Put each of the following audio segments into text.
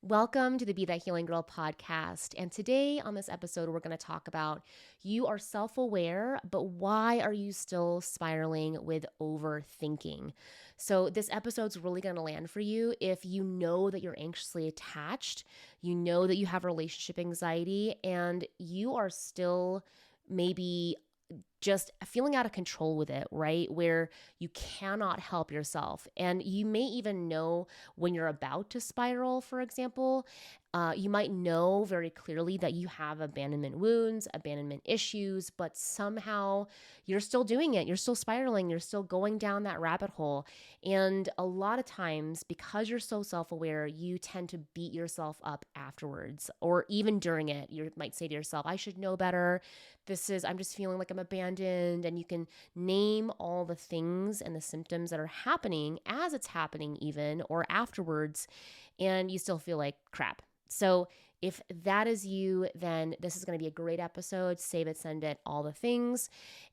Welcome to the Be That Healing Girl podcast. And today on this episode, we're going to talk about you are self aware, but why are you still spiraling with overthinking? So, this episode's really going to land for you if you know that you're anxiously attached, you know that you have relationship anxiety, and you are still maybe just feeling out of control with it, right? Where you cannot help yourself. And you may even know when you're about to spiral, for example. You might know very clearly that you have abandonment wounds, abandonment issues, but somehow you're still doing it. You're still spiraling. You're still going down that rabbit hole. And a lot of times, because you're so self aware, you tend to beat yourself up afterwards or even during it. You might say to yourself, I should know better. I'm just feeling like I'm abandoned. And you can name all the things and the symptoms that are happening as it's happening, even or afterwards, and you still feel like crap. So if that is you, then this is going to be a great episode. Save it, send it, all the things.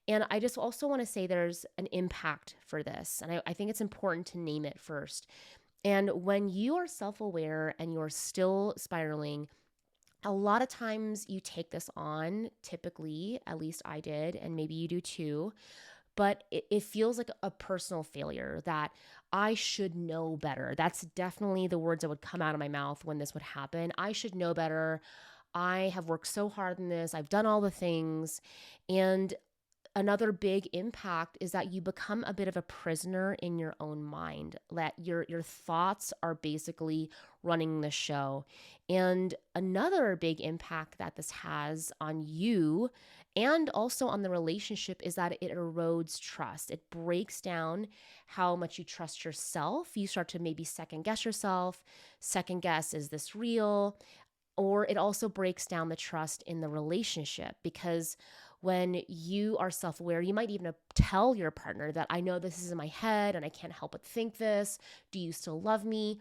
And I just also want to say there's an impact for this. And I think it's important to name it first. And when you are self aware and you're still spiraling, a lot of times you take this on, typically, at least I did, and maybe you do too, but it feels like a personal failure that I should know better. That's definitely the words that would come out of my mouth when this would happen. I should know better. I have worked so hard on this. I've done all the things. And another big impact is that you become a bit of a prisoner in your own mind, that your thoughts are basically running the show. And another big impact that this has on you and also on the relationship is that it erodes trust. It breaks down how much you trust yourself. You start to maybe second guess yourself, second guess, is this real? Or it also breaks down the trust in the relationship, because when you are self aware, you might even tell your partner that I know this is in my head and I can't help but think this. Do you still love me?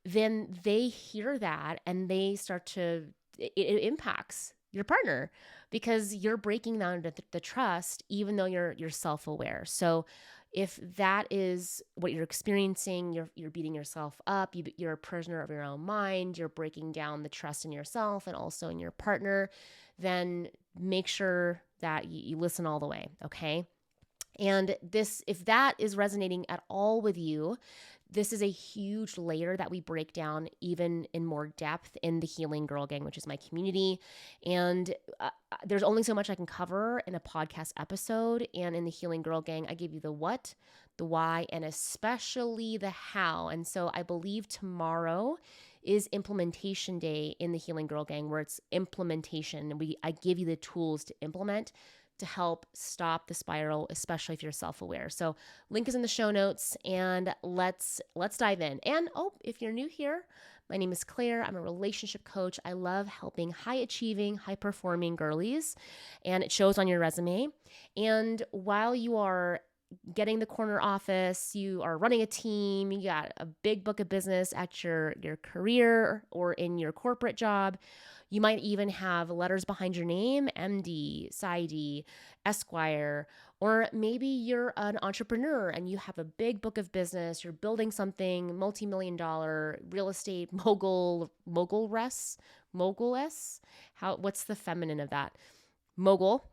Then they hear that and they start to, it impacts your partner because you're breaking down the trust, even though you're self aware. So if that is what you're experiencing, you're beating yourself up, you're a prisoner of your own mind, you're breaking down the trust in yourself and also in your partner, then make sure that you listen all the way, okay? And if that is resonating at all with you, this is a huge layer that we break down even in more depth in the Healing Girl Gang, which is my community. And there's only so much I can cover in a podcast episode. And in the Healing Girl Gang, I give you the what, the why, and especially the how. And so I believe tomorrow is implementation day in the Healing Girl Gang, where it's implementation. And I give you the tools to implement to help stop the spiral, especially if you're self-aware. So link is in the show notes, and let's dive in. And if you're new here, my name is Clare. I'm a relationship coach. I love helping high-achieving, high-performing girlies, and it shows on your resume. And while you are getting the corner office, you are running a team, you got a big book of business at your career or in your corporate job, you might even have letters behind your name, MD, PsyD, Esquire, or maybe you're an entrepreneur and you have a big book of business, you're building something, multi-million-dollar real estate mogul-s? What's the feminine of that? Mogul.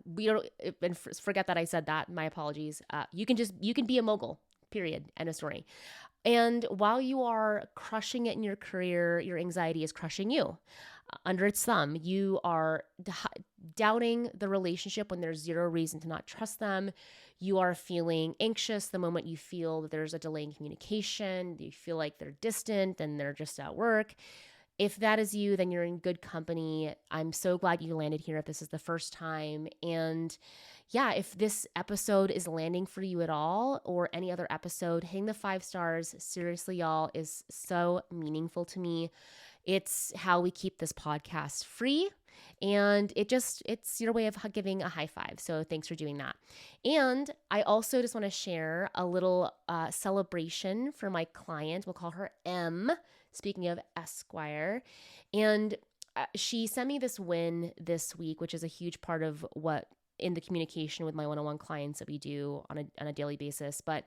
We don't, and forget that I said that. My apologies. You can be a mogul, period. End of story. And while you are crushing it in your career, your anxiety is crushing you under its thumb. You are doubting the relationship when there's zero reason to not trust them. You are feeling anxious the moment you feel that there's a delay in communication. You feel like they're distant and they're just at work. If that is you, then you're in good company. I'm so glad you landed here if this is the first time. And yeah, if this episode is landing for you at all, or any other episode, hitting the 5 stars, seriously, y'all, is so meaningful to me. It's how we keep this podcast free. And it's your way of giving a high five. So thanks for doing that. And I also just want to share a little celebration for my client. We'll call her M. Speaking of Esquire, and she sent me this win this week, which is a huge part of what in the communication with my one-on-one clients that we do on a daily basis. But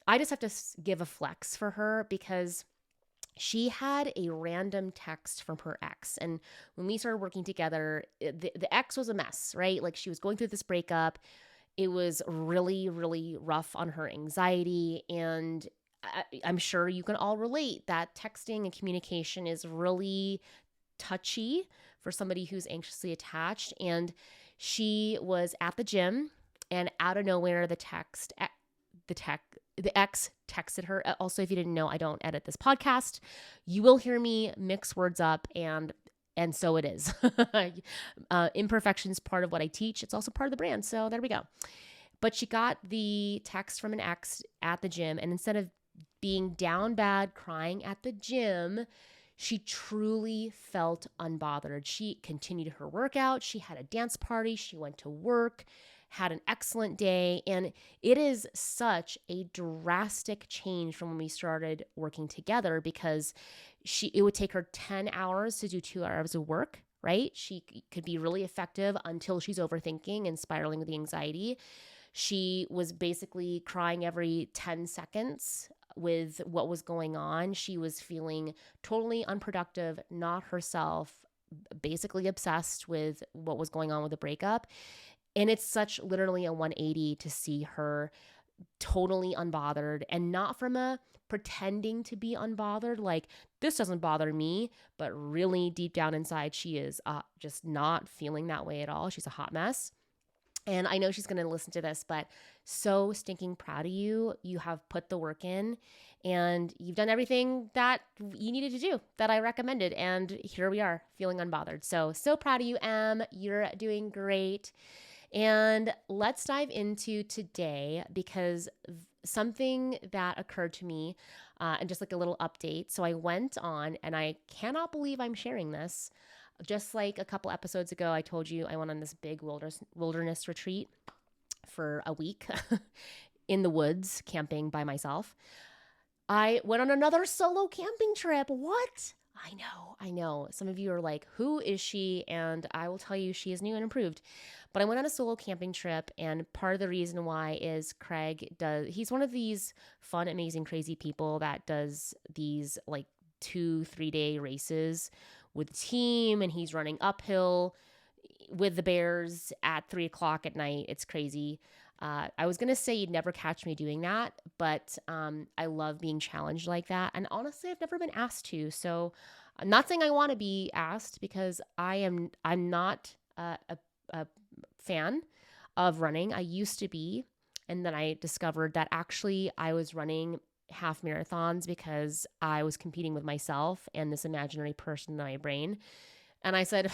I just have to give a flex for her because she had a random text from her ex. And when we started working together, the ex was a mess, right? Like she was going through this breakup. It was really, really rough on her anxiety. And I'm sure you can all relate that texting and communication is really touchy for somebody who's anxiously attached. And she was at the gym, and out of nowhere, the ex texted her. Also, if you didn't know, I don't edit this podcast. You will hear me mix words up, and so it is. Imperfection's part of what I teach. It's also part of the brand. So there we go. But she got the text from an ex at the gym, and instead of being down bad, crying at the gym, she truly felt unbothered. She continued her workout. She had a dance party. She went to work, had an excellent day. And it is such a drastic change from when we started working together, because it would take her 10 hours to do 2 hours of work, right? She could be really effective until she's overthinking and spiraling with the anxiety. She was basically crying every 10 seconds with what was going on. She was feeling totally unproductive, not herself, basically obsessed with what was going on with the breakup. And it's such literally a 180 to see her totally unbothered, and not from a pretending to be unbothered, like this doesn't bother me, but really deep down inside, she is just not feeling that way at all. She's a hot mess. And I know she's going to listen to this, but so stinking proud of you. You have put the work in, and you've done everything that you needed to do that I recommended. And here we are, feeling unbothered. So proud of you, Em. You're doing great. And let's dive into today, because something that occurred to me, and just like a little update. So I went on, and I cannot believe I'm sharing this. Just like a couple episodes ago, I told you I went on this big wilderness retreat for a week in the woods, camping by myself. I went on another solo camping trip. What? I know. Some of you are like, who is she? And I will tell you, she is new and improved. But I went on a solo camping trip, and part of the reason why is he's one of these fun, amazing, crazy people that does these like 2-3 day races with the team, and he's running uphill with the bears at 3:00 at night. It's crazy. I was going to say you'd never catch me doing that, but I love being challenged like that. And honestly, I've never been asked to. So I'm not saying I want to be asked, because I'm not a fan of running. I used to be. And then I discovered that actually I was running half marathons because I was competing with myself and this imaginary person in my brain. And I said,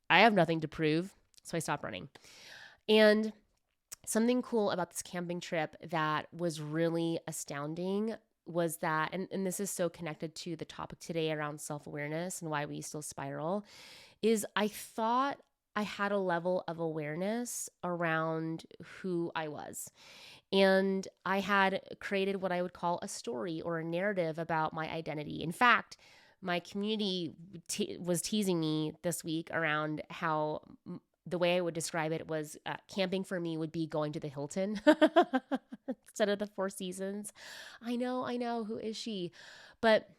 I have nothing to prove. So I stopped running. And something cool about this camping trip that was really astounding was that, and this is so connected to the topic today around self-awareness and why we still spiral, is I thought I had a level of awareness around who I was. And I had created what I would call a story or a narrative about my identity. In fact, my community was teasing me this week around how the way I would describe it was camping for me would be going to the Hilton instead of the Four Seasons. I know, who is she? But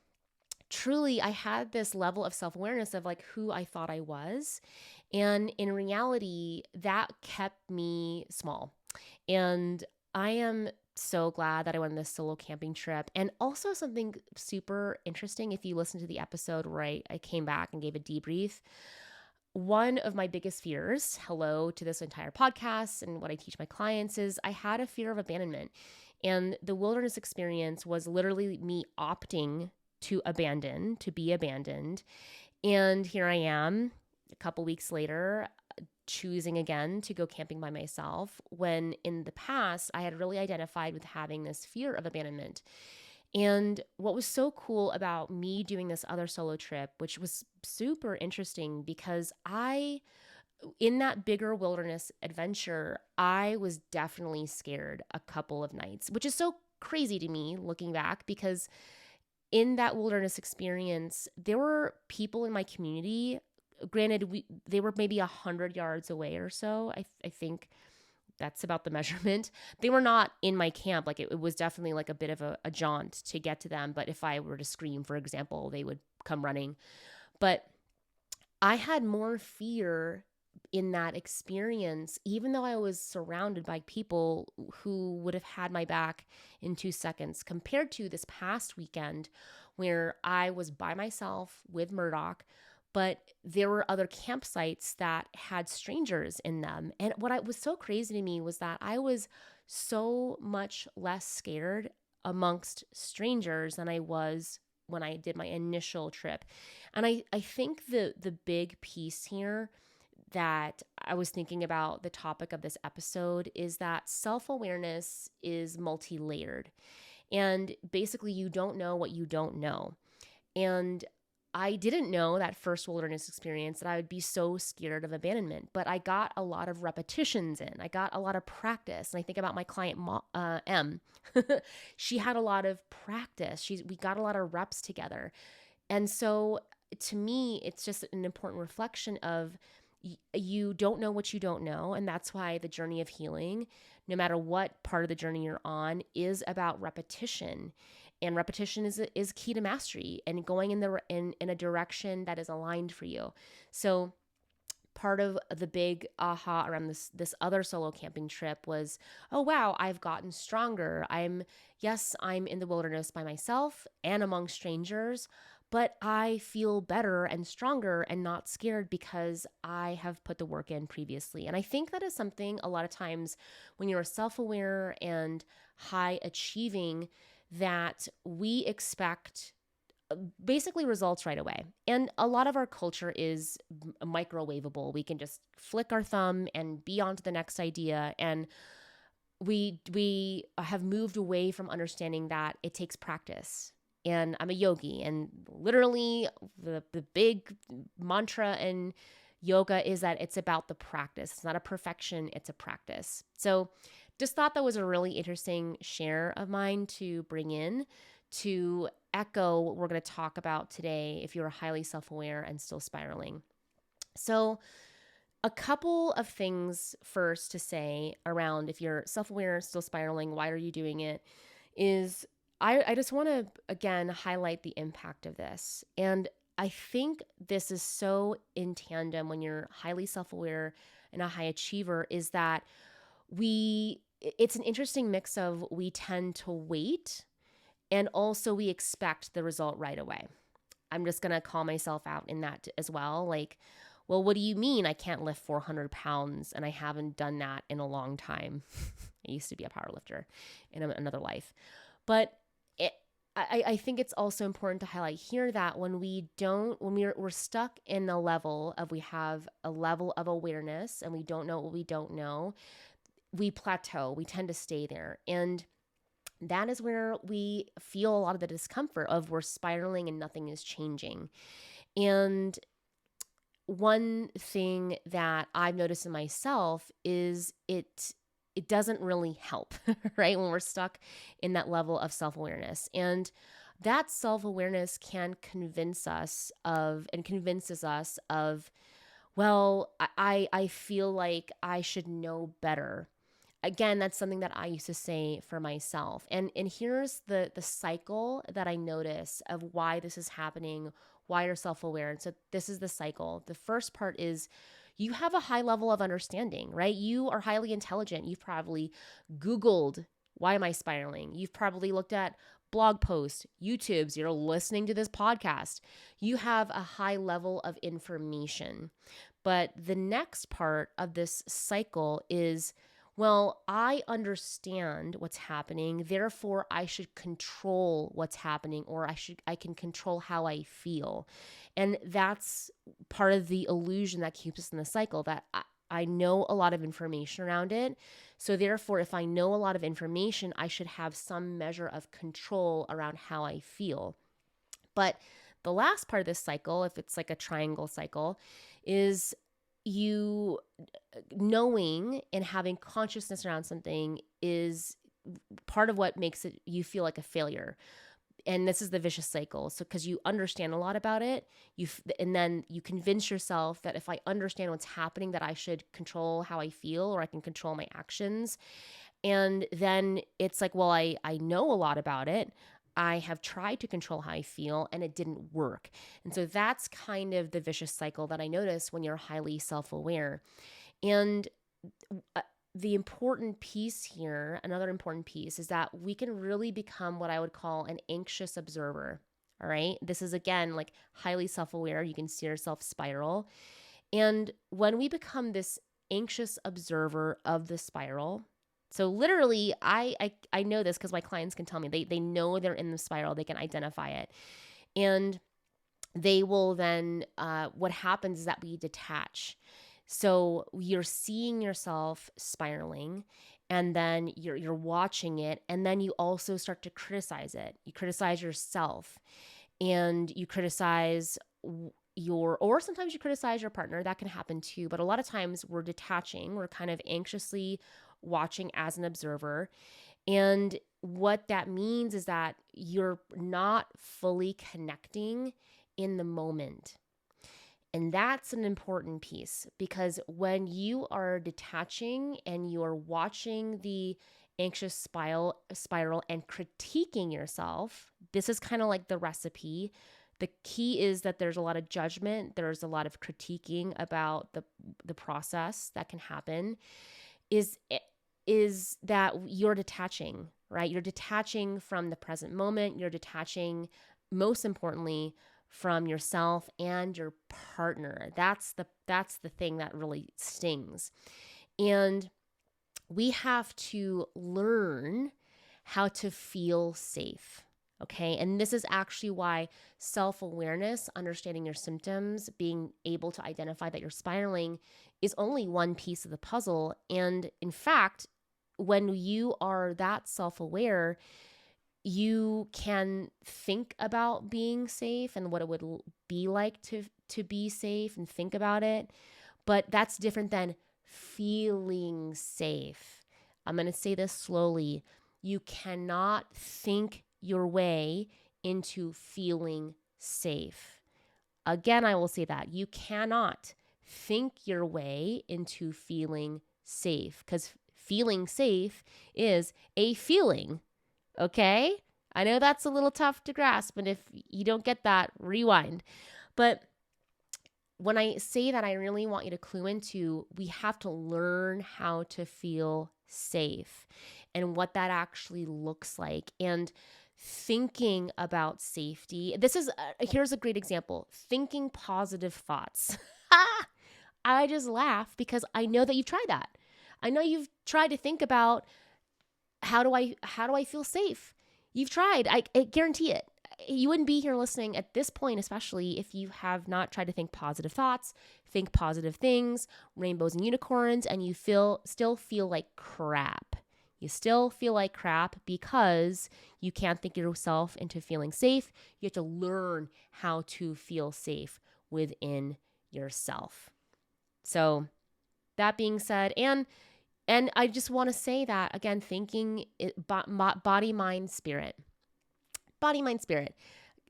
truly, I had this level of self-awareness of like who I thought I was. And in reality, that kept me small. And I am so glad that I went on this solo camping trip. And also something super interesting, if you listen to the episode where I came back and gave a debrief, one of my biggest fears, hello to this entire podcast and what I teach my clients, is I had a fear of abandonment. And the wilderness experience was literally me opting to be abandoned. And here I am a couple weeks later, choosing again to go camping by myself, when in the past I had really identified with having this fear of abandonment. And what was so cool about me doing this other solo trip, which was super interesting, because in that bigger wilderness adventure, I was definitely scared a couple of nights, which is so crazy to me looking back, because in that wilderness experience, there were people in my community. Granted, they were maybe 100 yards away or so. I think that's about the measurement. They were not in my camp. Like it was definitely like a bit of a jaunt to get to them. But if I were to scream, for example, they would come running. But I had more fear in that experience, even though I was surrounded by people who would have had my back in 2 seconds, compared to this past weekend where I was by myself with Murdoch, but there were other campsites that had strangers in them. And what was so crazy to me was that I was so much less scared amongst strangers than I was when I did my initial trip. And I think the big piece here that I was thinking about the topic of this episode is that self-awareness is multi-layered. And basically you don't know what you don't know. And I didn't know that first wilderness experience that I would be so scared of abandonment, but I got a lot of repetitions in. I got a lot of practice. And I think about my client, M. She had a lot of practice. We got a lot of reps together. And so to me, it's just an important reflection of you don't know what you don't know. And that's why the journey of healing, no matter what part of the journey you're on, is about repetition. And repetition is key to mastery and going in a direction that is aligned for you. So part of the big aha around this other solo camping trip was, oh wow, I've gotten stronger. I'm in the wilderness by myself and among strangers, but I feel better and stronger and not scared because I have put the work in previously. And I think that is something a lot of times when you're self-aware and high achieving, that we expect basically results right away. And a lot of our culture is microwavable. We can just flick our thumb and be on to the next idea. And we have moved away from understanding that it takes practice. And I'm a yogi, and literally the big mantra in yoga is that it's about the practice. It's not a perfection, it's a practice. So just thought that was a really interesting share of mine to bring in to echo what we're going to talk about today if you're highly self-aware and still spiraling. So a couple of things first to say around if you're self-aware, still spiraling, why are you doing it, is I just want to, again, highlight the impact of this. And I think this is so in tandem when you're highly self-aware and a high achiever, is that it's an interesting mix of we tend to wait and also we expect the result right away. I'm just going to call myself out in that as well. Like, well, what do you mean I can't lift 400 pounds and I haven't done that in a long time? I used to be a powerlifter in another life. But I think it's also important to highlight here that when we're stuck in a level of, we have a level of awareness and we don't know what we don't know, we plateau, we tend to stay there. And that is where we feel a lot of the discomfort of we're spiraling and nothing is changing. And one thing that I've noticed in myself is it doesn't really help, right? When we're stuck in that level of self-awareness. And that self-awareness can convinces us of, well, I feel like I should know better. Again, that's something that I used to say for myself. And here's the cycle that I notice of why this is happening, why you're self-aware. And so this is the cycle. The first part is you have a high level of understanding, right? You are highly intelligent. You've probably Googled, why am I spiraling? You've probably looked at blog posts, YouTubes, you're listening to this podcast. You have a high level of information. But the next part of this cycle is, well, I understand what's happening, therefore I should control what's happening, or I can control how I feel. And that's part of the illusion that keeps us in the cycle, that I know a lot of information around it. So therefore, if I know a lot of information, I should have some measure of control around how I feel. But the last part of this cycle, if it's like a triangle cycle, is you knowing and having consciousness around something is part of what makes it you feel like a failure. And this is the vicious cycle. So, because you understand a lot about it, and then you convince yourself that if I understand what's happening, that I should control how I feel, or I can control my actions. And then it's like, well, I know a lot about it. I have tried to control how I feel and it didn't work. And so that's kind of the vicious cycle that I notice when you're highly self-aware. And the important piece here, another important piece, is that we can really become what I would call an anxious observer. All right. This is, again, like highly self-aware. You can see yourself spiral. And when we become this anxious observer of the spiral, so literally, I know this because my clients can tell me they know they're in the spiral. They can identify it. And they will then, what happens is that we detach. So you're seeing yourself spiraling, and then you're watching it, and then you also start to criticize it. You criticize yourself, and you criticize or sometimes you criticize your partner. That can happen too. But a lot of times we're detaching. We're kind of anxiously watching as an observer. And what that means is that you're not fully connecting in the moment. And that's an important piece, because when you are detaching and you are watching the anxious spiral and critiquing yourself, this is kind of like the recipe. The key is that there's a lot of judgment. There's a lot of critiquing about the process that can happen. Is that you're detaching, right? You're detaching from the present moment. You're detaching, most importantly, from yourself and your partner. That's the thing that really stings. And we have to learn how to feel safe. Okay. And this is actually why self-awareness, understanding your symptoms, being able to identify that you're spiraling is only one piece of the puzzle. And in fact, when you are that self-aware, you can think about being safe and what it would be like to be safe and think about it. But that's different than feeling safe. I'm going to say this slowly. You cannot think your way into feeling safe. Again, I will say that. You cannot think your way into feeling safe, because feeling safe is a feeling. Okay? I know that's a little tough to grasp, and if you don't get that, rewind. But when I say that, I really want you to clue into, we have to learn how to feel safe and what that actually looks like. And thinking about safety, here's a great example. Thinking positive thoughts. I just laugh because I know that you've tried that. I know you've tried to think about, how do I feel safe? You've tried. I guarantee it. You wouldn't be here listening at this point, especially if you have not tried to think positive thoughts, think positive things, rainbows and unicorns, and you still feel like crap. You still feel like crap because you can't think yourself into feeling safe. You have to learn how to feel safe within yourself. So that being said, and I just want to say that, again, thinking body, mind, spirit. Body, mind, spirit.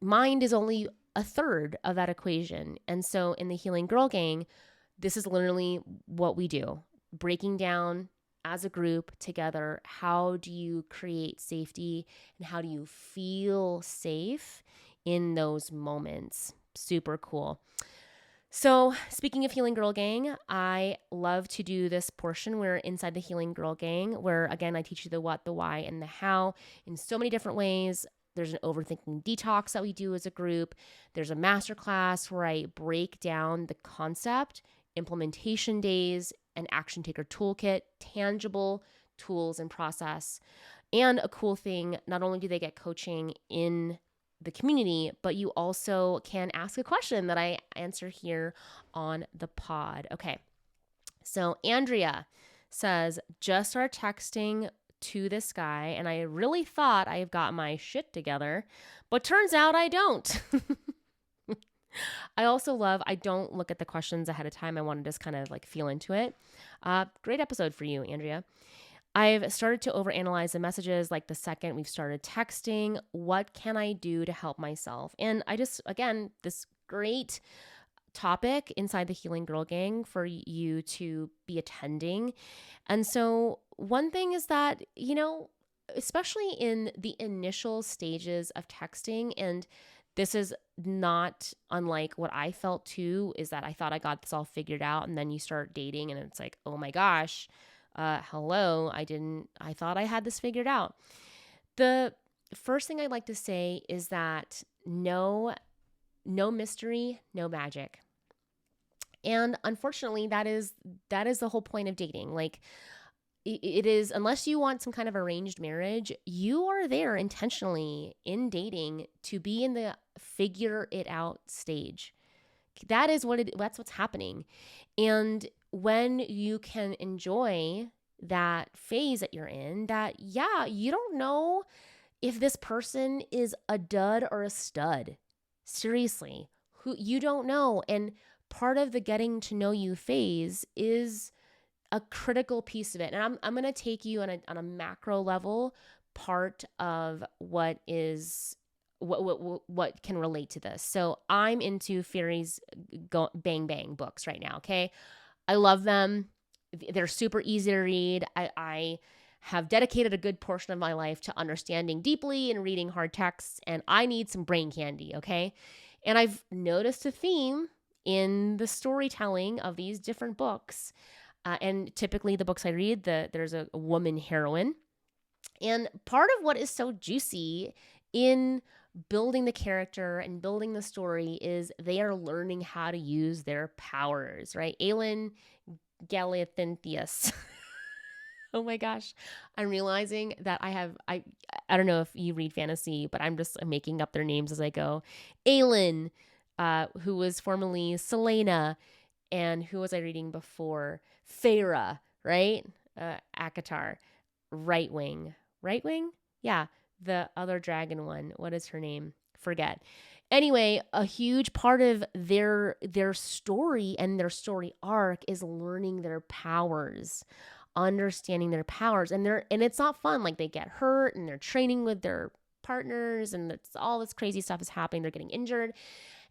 Mind is only a third of that equation. And so in the Healing Girl Gang, this is literally what we do. Breaking down as a group together, how do you create safety and how do you feel safe in those moments? Super cool. So speaking of Healing Girl Gang, I love to do this portion where inside the Healing Girl Gang, where again, I teach you the what, the why, and the how in so many different ways. There's an overthinking detox that we do as a group. There's a masterclass where I break down the concept, implementation days, an action taker toolkit, tangible tools and process. And a cool thing, not only do they get coaching in the community, but you also can ask a question that I answer here on the pod. Okay. So Andrea says, just start texting to this guy, and I really thought I've got my shit together, but turns out I don't. I also I don't look at the questions ahead of time. I want to just kind of like feel into it. Great episode for you, Andrea. I've started to overanalyze the messages like the second we've started texting. What can I do to help myself? And I just, again, this great topic inside the Healing Girl Gang for you to be attending. And so, one thing is that, especially in the initial stages of texting, and this is not unlike what I felt too, is that I thought I got this all figured out. And then you start dating and it's like, oh my gosh, hello, I thought I had this figured out. The first thing I'd like to say is that no mystery, no magic. And unfortunately, that is the whole point of dating. Like, it is, unless you want some kind of arranged marriage, you are there intentionally in dating to be in the figure it out stage. That's what's happening. And when you can enjoy that phase that you're in, that, yeah, you don't know if this person is a dud or a stud. Seriously, who you don't know. And part of the getting to know you phase is a critical piece of it. And I'm going to take you on a macro level part of what can relate to this. So I'm into Fairies Bang Bang books right now. Okay. I love them. They're super easy to read. I have dedicated a good portion of my life to understanding deeply and reading hard texts, and I need some brain candy. Okay. And I've noticed a theme in the storytelling of these different books. And typically the books I read, there's a woman heroine. And part of what is so juicy in building the character and building the story is they are learning how to use their powers, right? Aelin Galathynthius. Oh my gosh. I'm realizing that I don't know if you read fantasy, but I'm making up their names as I go. Aelin, who was formerly Selena, and who was I reading before? Feyre, right? Akatar, Right Wing. Yeah, the other dragon one. What is her name? Forget. Anyway, a huge part of their story and their story arc is learning their powers, understanding their powers, and it's not fun. Like, they get hurt and they're training with their partners, and all this crazy stuff is happening. They're getting injured.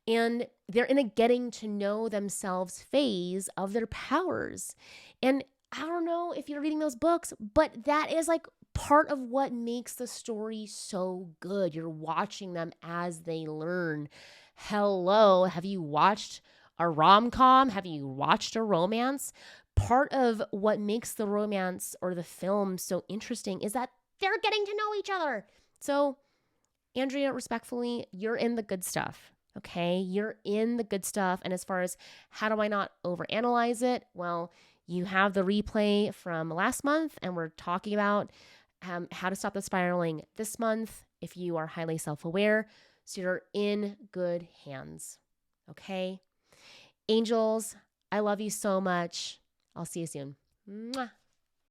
And they're in a getting to know themselves phase of their powers. And I don't know if you're reading those books, but that is like part of what makes the story so good. You're watching them as they learn. Hello, have you watched a rom-com? Have you watched a romance? Part of what makes the romance or the film so interesting is that they're getting to know each other. So, Andrea, respectfully, you're in the good stuff. Okay, you're in the good stuff. And as far as how do I not overanalyze it? Well, you have the replay from last month, and we're talking about how to stop the spiraling this month if you are highly self-aware. So you're in good hands. Okay, angels, I love you so much. I'll see you soon. Mwah.